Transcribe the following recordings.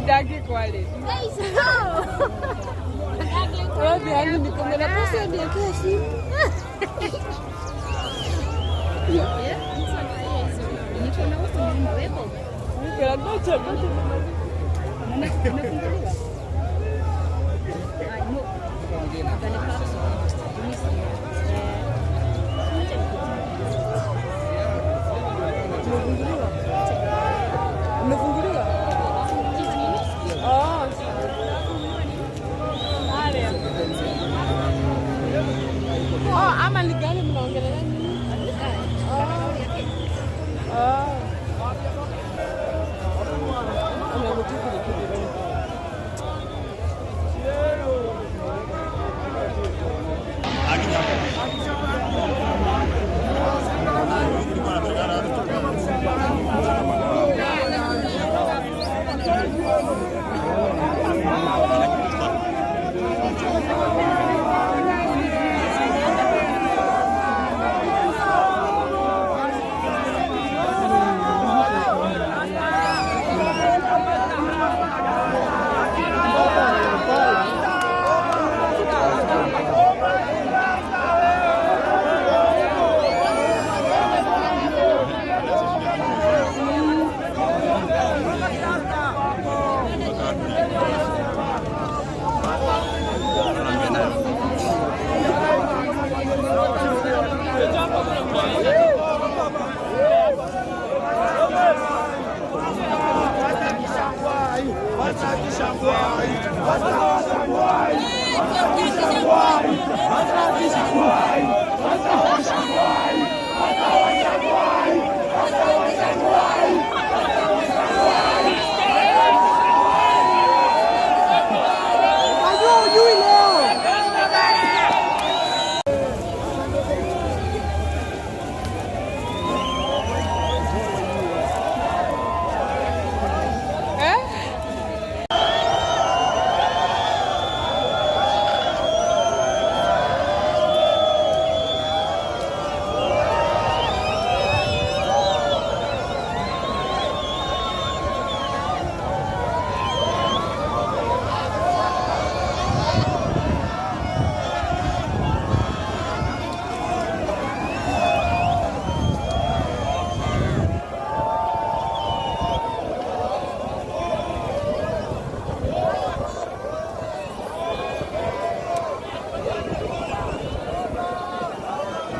Dagi quali? Anni come la posso dire che sì? Quella doccia ama ligani mnaongelea nini? Oh.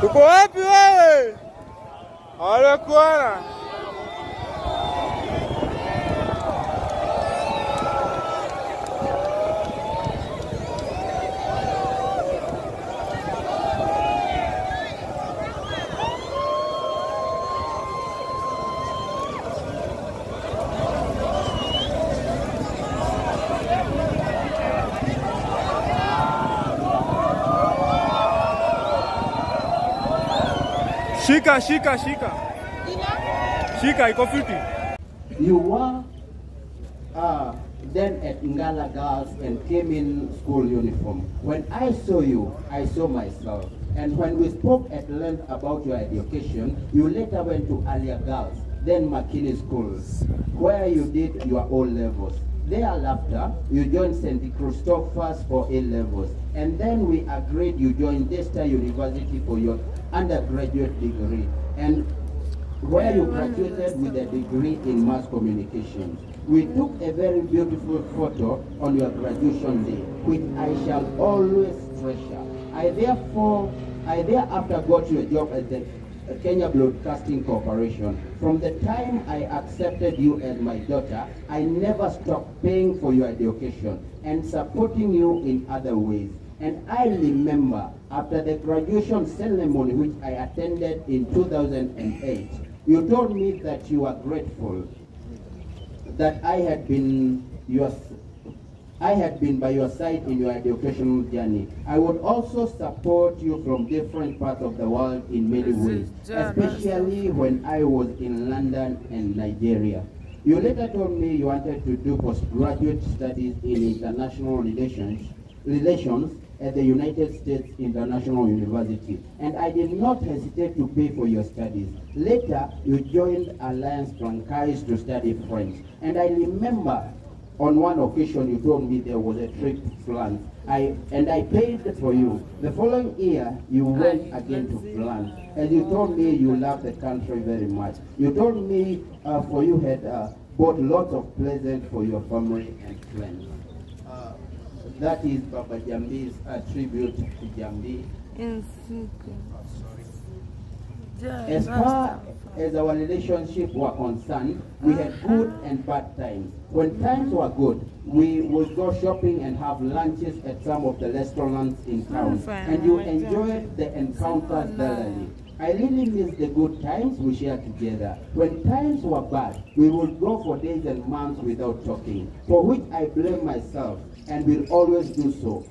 Uko wapi wewe? Hawakuona. Shika, shika, shika. Shika, iko fiti. You were then at Ngala Girls and came in school uniform. When I saw you, I saw myself. And when we spoke at length about your education, you later went to Alia Girls, then McKinney Schools, where you did your O levels. Thereafter, you joined St. Christopher's for A levels. And then we agreed you joined Desta University for your undergraduate degree, and where you graduated with a degree in mass communications. We took a very beautiful photo on your graduation day, which I shall always treasure. I thereafter got you a job at the Kenya Broadcasting Corporation. From the time I accepted you as my daughter, I never stopped paying for your education and supporting you in other ways. And I remember after the graduation ceremony which I attended in 2008, you told me that you were grateful that I had been by your side in your educational journey. I would also support you from different parts of the world in many ways, especially when I was in London and Nigeria. You later told me you wanted to do postgraduate studies in international relations at the United States International University, and I did not hesitate to pay for your studies. Later, you joined Alliance Francaise to study French, and I remember on one occasion you told me there was a trip to France, and I paid for you. The following year, you went again to France, and you told me you love the country very much. You told me for you had bought lots of presents for your family and friends. That is Baba Jambi's tribute to Jambi. As far as our relationship were concerned, we had good and bad times. When times were good, we would go shopping and have lunches at some of the restaurants in town, and you enjoyed the encounters thoroughly. I really miss the good times we shared together. When times were bad, we would go for days and months without talking, for which I blame myself and will always do so,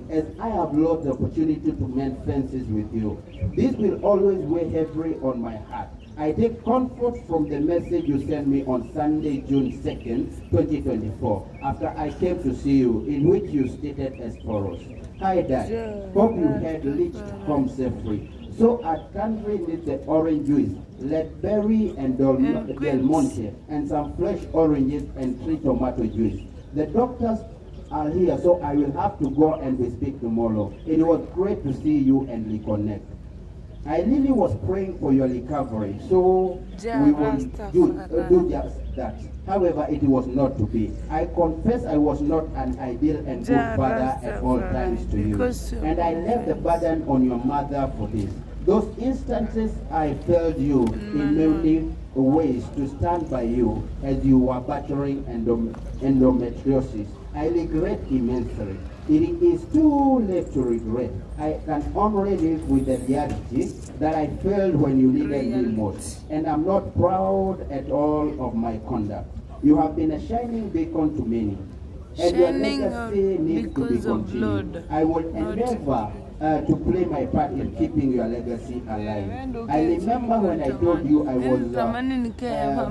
as I have lost the opportunity to mend fences with you. This will always weigh heavily on my heart. I take comfort from the message you sent me on Sunday, June 2nd, 2024, after I came to see you, in which you stated as follows. Hi Dad, hope you had reached home safely. So at country needs the orange juice, let berry and Del Monte, and some fresh oranges and 3 tomato juice. The doctors are here, so I will have to go and we speak tomorrow. It was great to see you and reconnect. I really was praying for your recovery, so we will do just that. However, it was not to be. I confess I was not an ideal and good father at all times to you, and I left the burden on your mother for this. Those instances I failed you in many ways to stand by you as you were battling endometriosis. I regret immensely. It is too late to regret. I can only live with the reality that I failed when you needed me most. And I'm not proud at all of my conduct. You have been a shining beacon to many. And your legacy needs to be continued. I will endeavor to play my part in keeping your legacy alive. I remember when I told you I was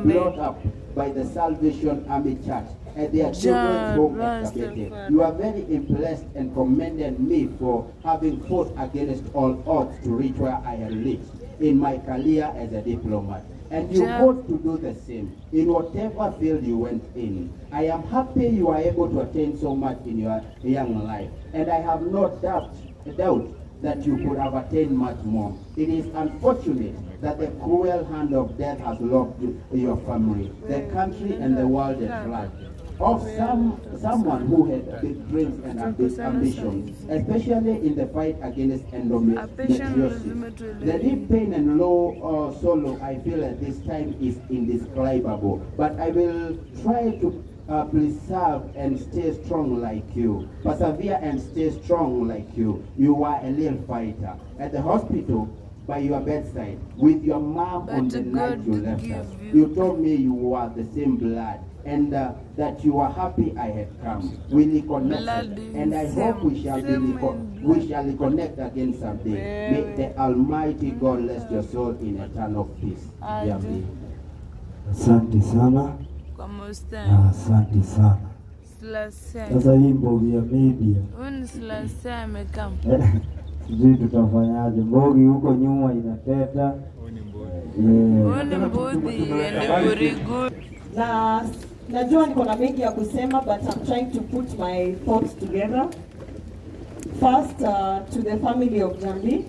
brought up by the Salvation Army Church at their children's home at Kabete. You are very impressed and commended me for having fought against all odds to reach where I had reached in my career as a diplomat. And you ought to do the same in whatever field you went in. I am happy you are able to attain so much in your young life, and I have no doubt that you could have attained much more. It is unfortunate that the cruel hand of death has locked your family, the country, and the world at large. Of someone who had big dreams and ambitions, especially in the fight against endometriosis. The deep pain and low sorrow I feel at this time is indescribable, but I will try to preserve and stay strong like you. Persevere and stay strong like you. You are a little fighter. At the hospital, by your bedside, with your mom on the night you left us, you told me you were the same blood, and that you are happy I had come. We reconnected, and I hope we shall reconnect again someday. May the Almighty God rest your soul in eternal peace. Jambi. Asante sana. Asante sana. Sasa hii mbogi ya media. Sijui tutafanyaje. Mbogi huko nyuma inateta. Na najua niko na mengi ya kusema, but I'm trying to put my thoughts together. First, to the family of Jambi,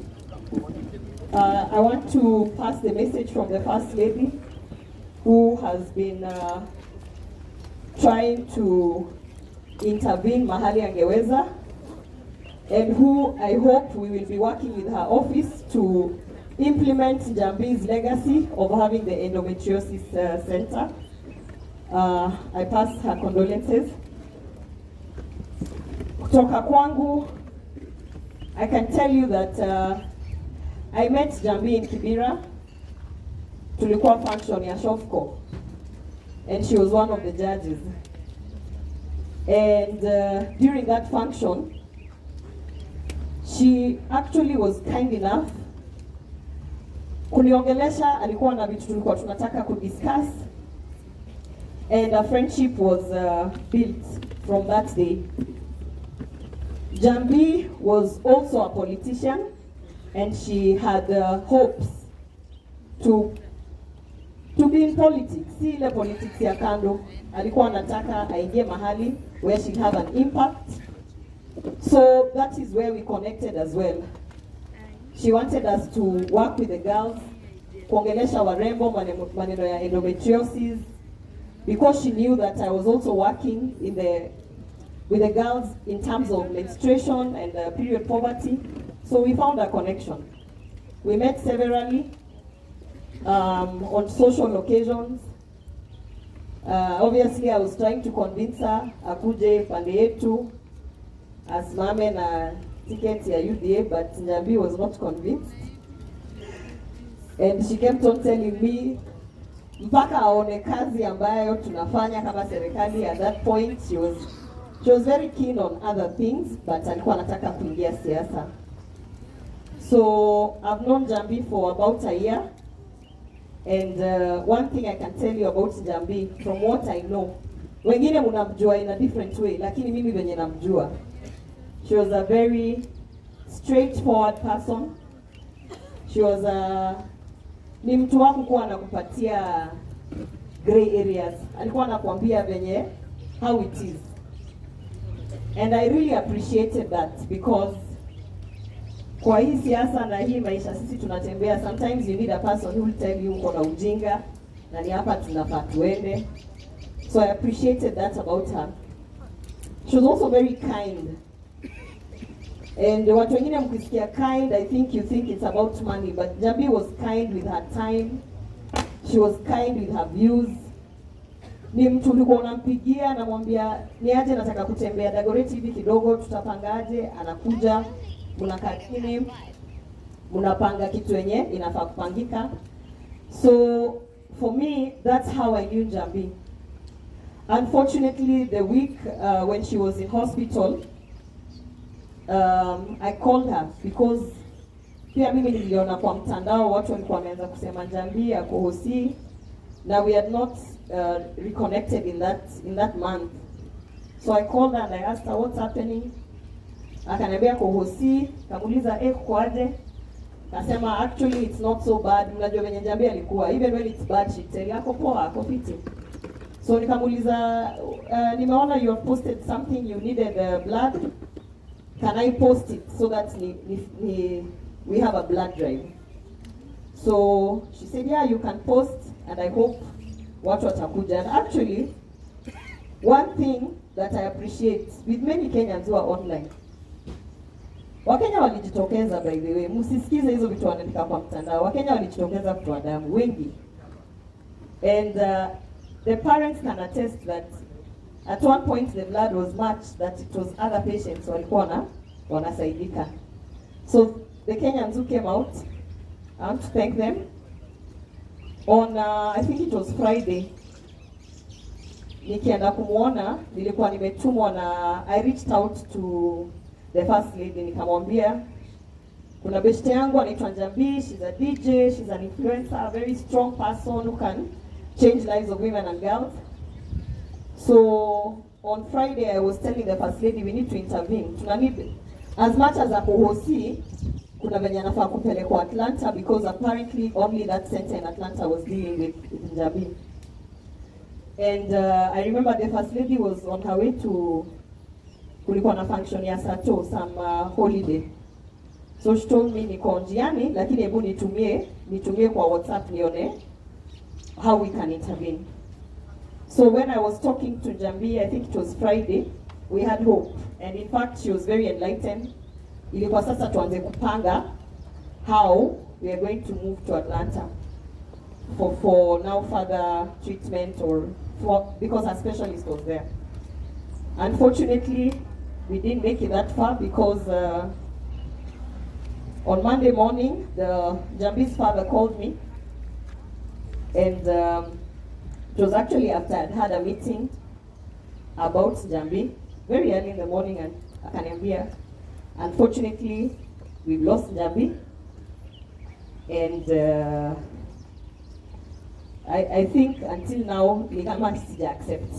I want to pass the message from the First Lady, who has been trying to intervene mahali angeweza, and who I hope we will be working with her office to implement Jambi's legacy of having the endometriosis center. I pass her condolences. Kutoka kwangu, I can tell you that I met Jambi in Kibera. Tulikuwa function ya Shofco, and she was one of the judges. And during that function, she actually was kind enough kuniongelesha. Alikuwa na vitu tulikuwa tunataka kudiscuss, and a friendship was built from that day. Jambi was also a politician, and she had hopes to be in politics. Si ile politics ya kando. Alikuwa anataka aingie mahali where she'd have an impact. So that is where we connected as well. She wanted us to work with the girls, kuongelesha warembo maneno ya endometriosis, because she knew that I was also working with the girls in terms of menstruation and period poverty. So we found a connection. We met severally on social occasions. Obviously, I was trying to convince her akuje pande yetu asimame na ticket ya UDA, but Njambi was not convinced. And she kept on telling me mpaka aone kazi ambayo tunafanya kama serikali. At that point, she was very keen on other things, but alikuwa anataka kuingia siasa. So I've known Jambi for about a year, and one thing I can tell you about Jambi, from what I know, wengine mnamjua in a different way, lakini mimi venye namjua, she was a very straightforward person. She was ni mtu wako kuwa anakupatia gray areas. Alikuwa anakuambia venye how it is. And I really appreciated that, because kwa hii siasa na hii maisha sisi tunatembea, sometimes you need a person who will tell you uko na ujinga na ni hapa tunafaa tuende. So I appreciated that about her. She was also very kind. And watu wengine mkisikia kind, I think you think it's about money, but Jambi was kind with her time. She she was kind with her views. Ni mtu ulikuwa unampigia namwambia niaje nataka kutembea Dagoretti hivi kidogo, tutapangaje, anakuja, mnakaa chini, mnapanga kitu yenye inafaa kupangika. So for me, that's how I knew Jambi. Unfortunately, the week when she was in hospital, I called her because pia mimi niliona kwa mtandao watu walikuwa wameanza kusema Jambi ako hosi. Now we had not reconnected in that month. So I called her and I asked her what's happening. Akaniambia ako hosi, kamuuliza kwaje? Kasema actually it's not so bad. Mnajua venye Jambi alikuwa, even when it's bad she tell yako poa, ako fiti. So nikamuuliza nimeona you have posted something, you needed blood. Can I post it so that we have a blood drive? So she said, yeah, you can post, and I hope watu watakuja. And actually, one thing that I appreciate with many Kenyans who are online, Wakenya walijitokeza, by the way, msisikize hizo vitu wanaandika kwa mtandao. Wakenya walijitokeza kutoa damu wengi. And the parents can attest that at one point the blood was much that it was other patients walikuwa wanasaidika. So the Kenyans who came out, I want to thank them. On I think it was Friday, nikienda kumuona, nilikuwa nimetumwa na I reached out to the first lady, nikamwambia kuna beshte yangu anaitwa Njambi, she's a DJ, she's an influencer, a very strong person who can change lives of women and girls. So on Friday I was telling the first lady we need to intervene. Tunanid as much as akohosi, kuna venye anafaa kupelekwa Atlanta because apparently only that center in Atlanta was dealing with Jambi. And I remember the first lady was on her way to kulikuwa na function ya Sato, some holiday. So she told me niko njiani lakini hebu nitumie kwa WhatsApp nione how we can intervene. So when I was talking to Jambi, I think it was Friday, we had hope. And in fact, she was very enlightened. Ilikuwa sasa tuanze kupanga how we are going to move to Atlanta for now further treatment or because our specialist was there. Unfortunately, we didn't make it that far because on Monday morning, the Jambi's father called me, and it was actually after I'd had a meeting about Jambi very early in the morning, and akaniambia, unfortunately, we've lost Jambi, and I think until now, ni kama sija accept.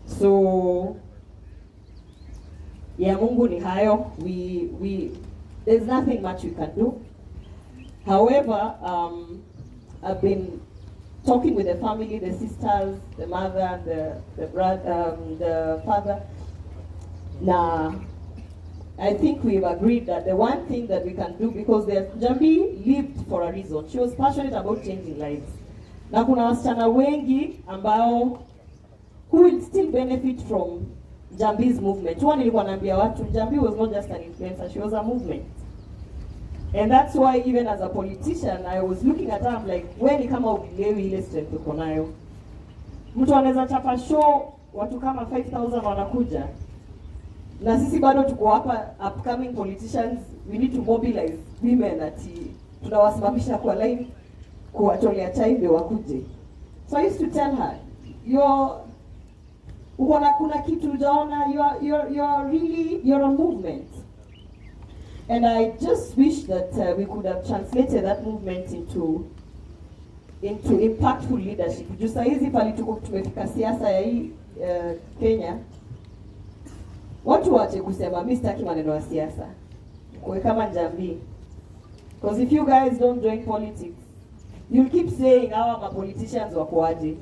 So, ya Mungu ni hayo, there's nothing much we can do. However, I've been talking with the family, the sisters, the mother, the brother, the father. Now, I think we've agreed that the one thing that we can do, because Jambi lived for a reason. She was passionate about changing lives. Na kuna wasichana wengi ambao who will still benefit from Jambi's movement. One nilikuwa naambia watu, Jambi was not just an influencer, she was a movement. And that's why even as a politician, I was looking at her, I'm like, when ni kama ukilewi ile strength uko nayo. Mtu anaweza chapa show, watu kama 5,000 wanakuja. Na sisi bado tuko hapa, upcoming politicians, we need to mobilize women ati tunawasimamisha kwa line, kuwatolea chai ndio wakuje. So I used to tell her, kuna kitu hujaona, you're a movement. And I just wish that we could have translated that movement into impactful leadership. Just hizi pale tuko tumefika siasa ya hii Kenya. Watu waache kusema mimi sitaki maneno ya siasa. Kwa kama Jambi. Because if you guys don't join politics, you'll keep saying hawa politicians wako aje.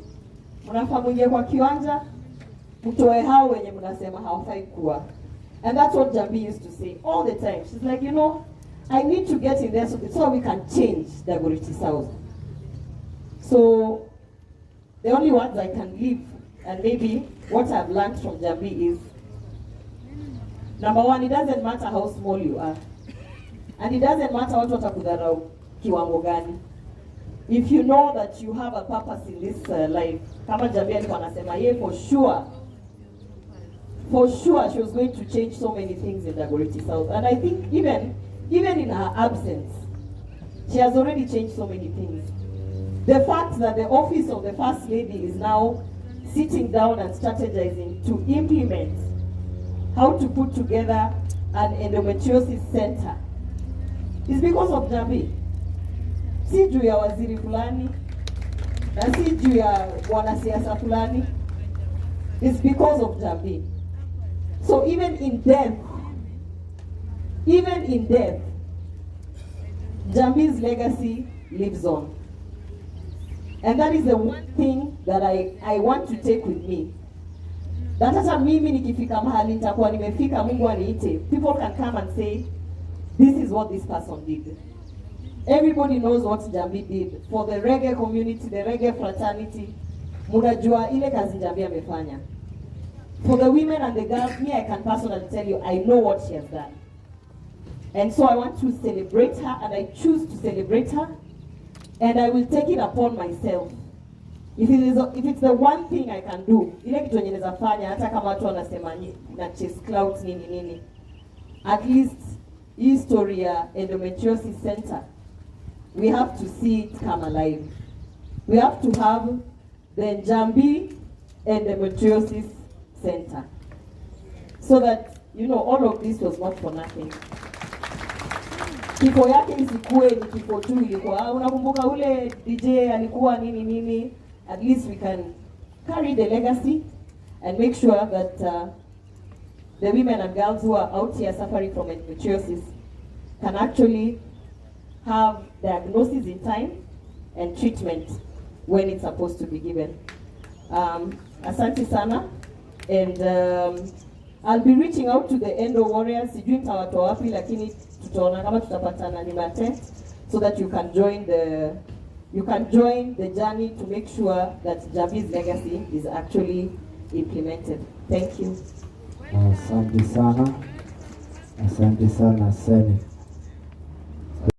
Mnafaa mwingie kwa kiwanja, mtoe hao wenye mnasema hawafai kuwa. And that's what Jambi used to say all the time. She's like, I need to get in there so we can change Dagoretti South. So the only words I can give, and maybe what I've learned from Jambi is, number one, it doesn't matter how small you are. And it doesn't matter what watakudharau kiwango gani. if you know that you have a purpose in this life, kama Jambi alikuwa anasema yeye for sure she was going to change so many things in Dagoretti South. And I think even in her absence, she has already changed so many things. The fact that the office of the First Lady is now sitting down and strategizing to implement how to put together an endometriosis center is because of Jambi. Si juu ya waziri fulani, na si juu ya wanasiasa fulani. It's because of Jambi. So even in death, Jambi's legacy lives on. And that is the one thing that I want to take with me. That hata mimi nikifika mahali nitakuwa nimefika, Mungu aniite, people can come and say, this is what this person did. Everybody knows what Jambi did for the reggae community, the reggae fraternity. Munajua ile kazi Jambi amefanya. For the women and the girls, me, I can personally tell you, I know what she has done. And so I want to celebrate her, and I choose to celebrate her, and I will take it upon myself. If it's the one thing I can do, ile kitu yenye naweza fanya hata kama watu wanasema na chase clout nini, at least hii story ya endometriosis center, we have to see it come alive. We have to have the Jambi endometriosis center, so that all of this was not for nothing. Kifo yake isikuwe ni kifo tu, ilikuwa unakumbuka ule DJ alikuwa nini. At least we can carry the legacy and make sure that the women and girls who are out here suffering from endometriosis can actually have diagnosis in time and treatment when it's supposed to be given. Asante sana. And I'll be reaching out to the Endo warriors. Sijui nitawatoa wapi, lakini tutaona kama tutapatana Nimate, so that you can join the journey to make sure that Jambi's legacy is actually implemented. Thank you. Asante sana Senate.